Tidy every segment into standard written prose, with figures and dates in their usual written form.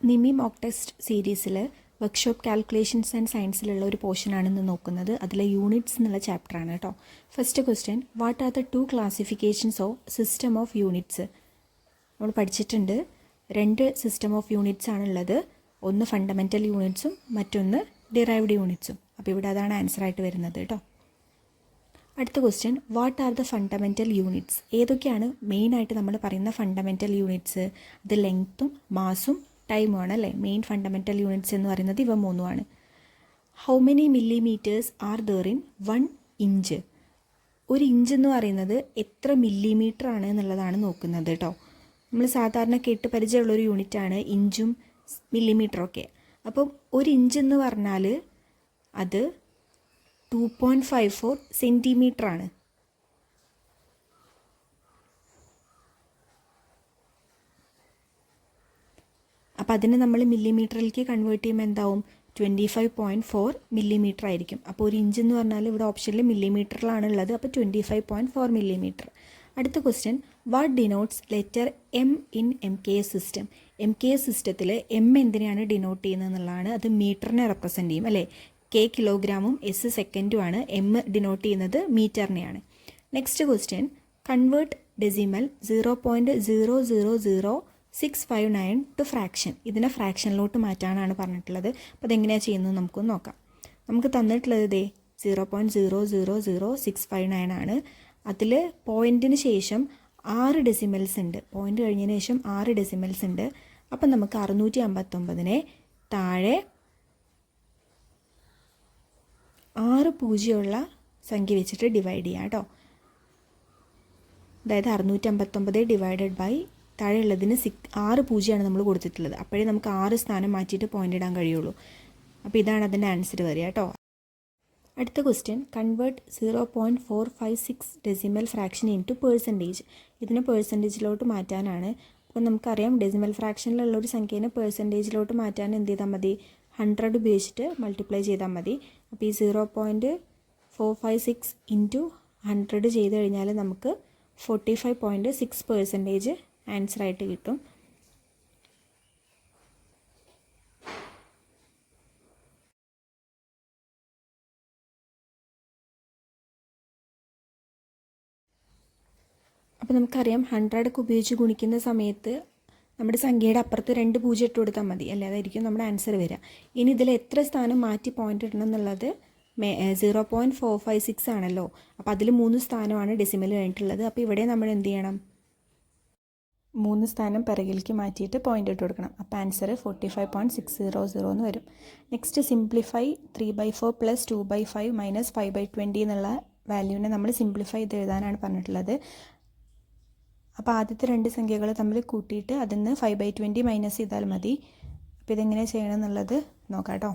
നിമി mock test സീരീസിൽ workshop calculations and സയൻസിലുള്ള ഒരു പോർഷനാണ് ഇന്ന് നോക്കുന്നത്. അതിലെ യൂണിറ്റ്സ് എന്നുള്ള ചാപ്റ്ററാണ് കേട്ടോ. First question, what are the two classifications of system of units? നമ്മൾ പഠിച്ചിട്ടുണ്ട്, രണ്ട് സിസ്റ്റം ഓഫ് യൂണിറ്റ്സ് ആണുള്ളത്. ഒന്ന് ഫണ്ടമെൻ്റൽ യൂണിറ്റ്സും മറ്റൊന്ന് ഡിറൈവ്ഡ് യൂണിറ്റ്സും. അപ്പോൾ ഇവിടെ അതാണ് ആൻസറായിട്ട് വരുന്നത് കേട്ടോ. അടുത്ത question, what are the fundamental units? ഏതൊക്കെയാണ് മെയിനായിട്ട് നമ്മൾ പറയുന്ന ഫണ്ടമെൻ്റൽ യൂണിറ്റ്സ്? അത് ലെങ്ത്തും മാസും ടൈമുമാണ് അല്ലേ. മെയിൻ ഫണ്ടമെൻ്റൽ യൂണിറ്റ്സ് എന്ന് പറയുന്നത് ഇവ മൂന്നുമാണ്. How many millimetres are there in 1 inch? ഒരു ഇഞ്ച് എന്ന് പറയുന്നത് എത്ര മില്ലിമീറ്റർ ആണ് എന്നുള്ളതാണ് നോക്കുന്നത് കേട്ടോ. നമ്മൾ സാധാരണ കേട്ട് പരിചയമുള്ളൊരു യൂണിറ്റാണ് ഇഞ്ചും മില്ലിമീറ്ററൊക്കെ. അപ്പം ഒരു ഇഞ്ച് എന്ന് പറഞ്ഞാൽ അത് 2.54 സെൻറ്റിമീറ്റർ ആണ്. അപ്പോൾ അതിന് നമ്മൾ മില്ലിമീറ്ററിലേക്ക് കൺവേർട്ട് ചെയ്യുമ്പോൾ എന്താവും? 25.4 മില്ലിമീറ്റർ ആയിരിക്കും. അപ്പോൾ ഒരു ഇഞ്ച് എന്ന് പറഞ്ഞാൽ ഇവിടെ ഓപ്ഷനിൽ മില്ലിമീറ്ററിലാണ് ഉള്ളത്. അപ്പോൾ 25.4 മില്ലിമീറ്റർ. അടുത്ത question, what denotes letter M in MKS system? MKS സിസ്റ്റത്തിൽ എം എന്തിനെയാണ് ഡിനോട്ട് ചെയ്യുന്നത് എന്നുള്ളതാണ്. അത് മീറ്ററിനെ റെപ്രസെൻറ്റ് ചെയ്യും അല്ലേ. K കിലോഗ്രാമും S സെക്കൻഡുമാണ്. എം ഡിനോട്ട് ചെയ്യുന്നത് മീറ്ററിനെയാണ്. Next question, convert decimal 0.0000659 to fraction. ഇതിനെ ഫ്രാക്ഷനിലോട്ട് മാറ്റാനാണ് പറഞ്ഞിട്ടുള്ളത്. അപ്പോൾ അതെങ്ങനെയാണ് ചെയ്യുന്നത് നമുക്കൊന്ന് നോക്കാം. നമുക്ക് തന്നിട്ടുള്ളത് 0.0000659 ആണ്. അതിൽ പോയിൻറ്റിന് ശേഷം 6 ഡെസിമൽസ് ഉണ്ട്. പോയിൻ്റ് കഴിഞ്ഞതിന് ശേഷം 6 ഡെസിമൽസ് ഉണ്ട്. അപ്പം നമുക്ക് 659നെ താഴെ 6 പൂജ്യമുള്ള സംഖ്യ വെച്ചിട്ട് ഡിവൈഡ് ചെയ്യാം കേട്ടോ. അതായത് 659 ഡിവൈഡഡ് ബൈ താഴെയുള്ളതിന് 6 പൂജ്യമാണ് നമ്മൾ കൊടുത്തിട്ടുള്ളത്. അപ്പോഴേ നമുക്ക് 6 സ്ഥാനം മാറ്റിയിട്ട് പോയിൻ്റ് ഇടാൻ കഴിയുള്ളൂ. അപ്പോൾ ഇതാണ് അതിൻ്റെ ആൻസർ വരിക കേട്ടോ. അടുത്ത question, convert 0.456 decimal fraction into percentage. ഇതിനെ പേഴ്സൻറ്റേജിലോട്ട് മാറ്റാനാണ്. അപ്പോൾ നമുക്കറിയാം ഡെസിമൽ ഫ്രാക്ഷനിലുള്ള ഒരു സംഖ്യേനെ പേഴ്സൻറ്റേജിലോട്ട് മാറ്റാൻ എന്ത് ചെയ്താൽ മതി? 100 ഉപയോഗിച്ചിട്ട് മൾട്ടിപ്ലൈ ചെയ്താൽ മതി. അപ്പോൾ ഈ 0.456 ഇൻറ്റു 100 ചെയ്ത് കഴിഞ്ഞാൽ നമുക്ക് 45.6% ആൻസറായിട്ട് കിട്ടും. അപ്പോൾ നമുക്കറിയാം 100 ഉപയോഗിച്ച് ഗുണിക്കുന്ന സമയത്ത് നമ്മുടെ സംഖ്യയുടെ അപ്പുറത്ത് 2 പൂജ്യം ഇട്ട് കൊടുത്താൽ മതി അല്ലേ. അതായിരിക്കും നമ്മുടെ ആൻസർ വരിക. ഇനി ഇതിൽ എത്ര സ്ഥാനം മാറ്റി പോയിൻ്റ് ഇടണം എന്നുള്ളത് 0.456 ആണല്ലോ. അപ്പോൾ അതിൽ 3 സ്ഥാനമാണ് ഡെസിമൽ കഴിഞ്ഞിട്ടുള്ളത്. അപ്പോൾ ഇവിടെ നമ്മൾ എന്ത് ചെയ്യണം? 3 സ്ഥാനം പിറകിലേക്ക് മാറ്റിയിട്ട് പോയിൻ്റ് ഇട്ട് കൊടുക്കണം. അപ്പോൾ ആൻസർ 45.600 എന്ന് വരും. നെക്സ്റ്റ്, സിംപ്ലിഫൈ 3/4 + 2/5 - 5/20 എന്നുള്ള വാല്യൂവിനെ നമ്മൾ സിംപ്ലിഫൈ ചെയ്ത് എഴുതാനാണ് പറഞ്ഞിട്ടുള്ളത്. അപ്പോൾ ആദ്യത്തെ 2 സംഖ്യകൾ തമ്മിൽ കൂട്ടിയിട്ട് അതിൽ നിന്ന് 5/20 മൈനസ് ചെയ്താൽ മതി. അപ്പോൾ ഇതെങ്ങനെ ചെയ്യണം എന്നുള്ളത് നോക്കാം കേട്ടോ.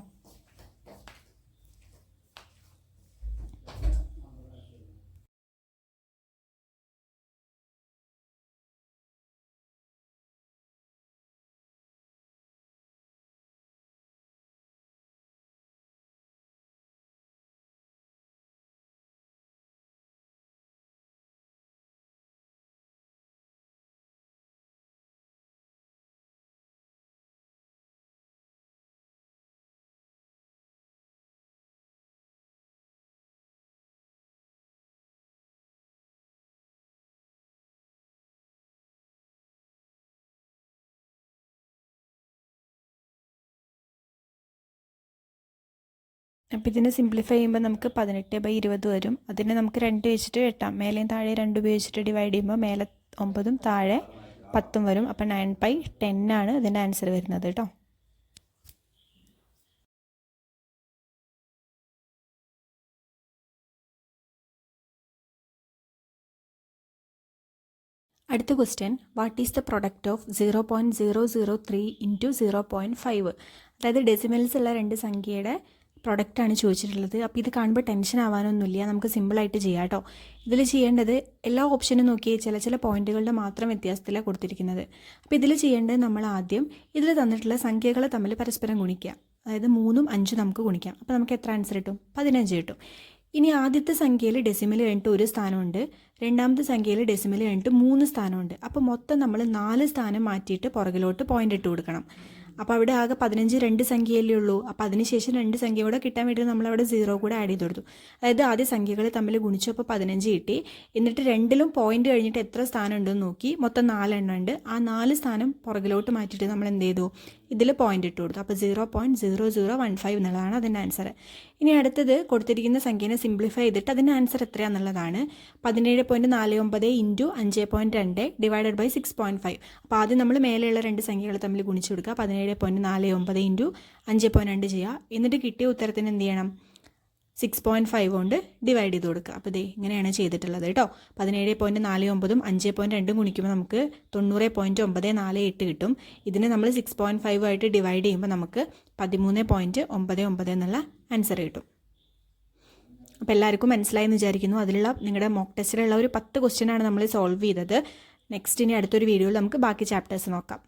അപ്പോൾ ഇതിനെ സിംപ്ലിഫൈ ചെയ്യുമ്പോൾ നമുക്ക് 18/20 വരും. അതിനെ നമുക്ക് 2 വെച്ചിട്ട് വെട്ടാം. മേലെയും താഴെ 2 ഉപയോഗിച്ചിട്ട് ഡിവൈഡ് ചെയ്യുമ്പോൾ മേലെ 9ഉം താഴെ 10ഉം വരും. അപ്പോൾ 9/10 ആണ് ഇതിൻ്റെ ആൻസർ വരുന്നത് കേട്ടോ. അടുത്ത question, what is the product of 0.003 into 0.5? അതായത് ഡെസിമൽസ് ഉള്ള 2 സംഖ്യയുടെ പ്രൊഡക്റ്റാണ് ചോദിച്ചിട്ടുള്ളത്. അപ്പോൾ ഇത് കാണുമ്പോൾ ടെൻഷൻ ആവാനൊന്നുമില്ല, നമുക്ക് സിമ്പിളായിട്ട് ചെയ്യാം കേട്ടോ. ഇതിൽ ചെയ്യേണ്ടത് എല്ലാ ഓപ്ഷനും നോക്കി ചില പോയിന്റുകളുടെ മാത്രം വ്യത്യാസത്തിലാണ് കൊടുത്തിരിക്കുന്നത്. അപ്പോൾ ഇതിൽ ചെയ്യേണ്ടത് നമ്മൾ ആദ്യം ഇതിൽ തന്നിട്ടുള്ള സംഖ്യകളെ തമ്മിൽ പരസ്പരം ഗുണിക്കുക. അതായത് 3ഉം 5ഉം നമുക്ക് ഗുണിക്കാം. അപ്പോൾ നമുക്ക് എത്ര ആൻസർ കിട്ടും? 15 കിട്ടും. ഇനി ആദ്യത്തെ സംഖ്യയിൽ ഡെസിമൽ കഴിഞ്ഞിട്ട് 1 സ്ഥാനമുണ്ട്, രണ്ടാമത്തെ സംഖ്യയിൽ ഡെസിമൽ കഴിഞ്ഞിട്ട് 3 സ്ഥാനമുണ്ട്. അപ്പോൾ മൊത്തം നമ്മൾ 4 സ്ഥാനം മാറ്റിയിട്ട് പുറകിലോട്ട് പോയിൻ്റ് ഇട്ട് കൊടുക്കണം. അപ്പോൾ അവിടെ ആകെ 15 രണ്ട് സംഖ്യയല്ലേ ഉള്ളൂ. അപ്പോൾ അതിനുശേഷം 2 സംഖ്യ കൂടെ കിട്ടാൻ വേണ്ടി നമ്മളവിടെ 0 കൂടെ ആഡ് ചെയ്ത് കൊടുത്തു. അതായത് ആദ്യം സംഖ്യകൾ തമ്മിൽ ഗുണിച്ചപ്പോൾ 15 കിട്ടി. എന്നിട്ട് രണ്ടിലും പോയിന്റ് കഴിഞ്ഞിട്ട് എത്ര സ്ഥാനം ഉണ്ടെന്ന് നോക്കി. മൊത്തം 4 എണ്ണം ഉണ്ട്. ആ 4 സ്ഥാനം പുറകിലോട്ട് മാറ്റിയിട്ട് നമ്മൾ എന്ത് ചെയ്തു, ഇതിൽ പോയിന്റ് ഇട്ട് കൊടുത്തു. അപ്പോൾ 0.0015 എന്നുള്ളതാണ് അതിൻ്റെ ആൻസർ. ഇനി അടുത്തത് കൊടുത്തിരിക്കുന്ന സംഖ്യനെ സിംപ്ലിഫൈ ചെയ്തിട്ട് അതിൻ്റെ ആൻസർ എത്രയാണെന്നുള്ളതാണ്. 17.49 ഇൻറ്റു 5.2 ഡിവൈഡഡ് ബൈ 6.5. അപ്പോൾ ആദ്യം നമ്മൾ മേലെയുള്ള 2 സംഖ്യകൾ തമ്മിൽ ഗുണിച്ചു കൊടുക്കുക. 17.49 ഇൻറ്റു 5.2 ചെയ്യുക. എന്നിട്ട് കിട്ടിയ ഉത്തരത്തിന് എന്ത് ചെയ്യണം, 6.5 കൊണ്ട് ഡിവൈഡ് ചെയ്ത് കൊടുക്കുക. അപ്പോൾ ഇതേ ഇങ്ങനെയാണ് ചെയ്തിട്ടുള്ളത് കേട്ടോ. 17.49 5.2 ഗുണിക്കുമ്പോൾ നമുക്ക് 90.948 കിട്ടും. ഇതിനെ നമ്മൾ 6.5 ആയിട്ട് ഡിവൈഡ് ചെയ്യുമ്പോൾ നമുക്ക് 13.99 എന്നുള്ള ആൻസർ കിട്ടും. അപ്പോൾ എല്ലാവർക്കും മനസ്സിലായി എന്ന് വിചാരിക്കുന്നു. അതിലുള്ള നിങ്ങളുടെ മോക്ക് ടെസ്റ്റിലുള്ള ഒരു 10 ക്വസ്റ്റ്യനാണ് നമ്മൾ സോൾവ് ചെയ്തത്. നെക്സ്റ്റ് ഇനി അടുത്തൊരു വീഡിയോയിൽ നമുക്ക് ബാക്കി ചാപ്റ്റേഴ്സ് നോക്കാം.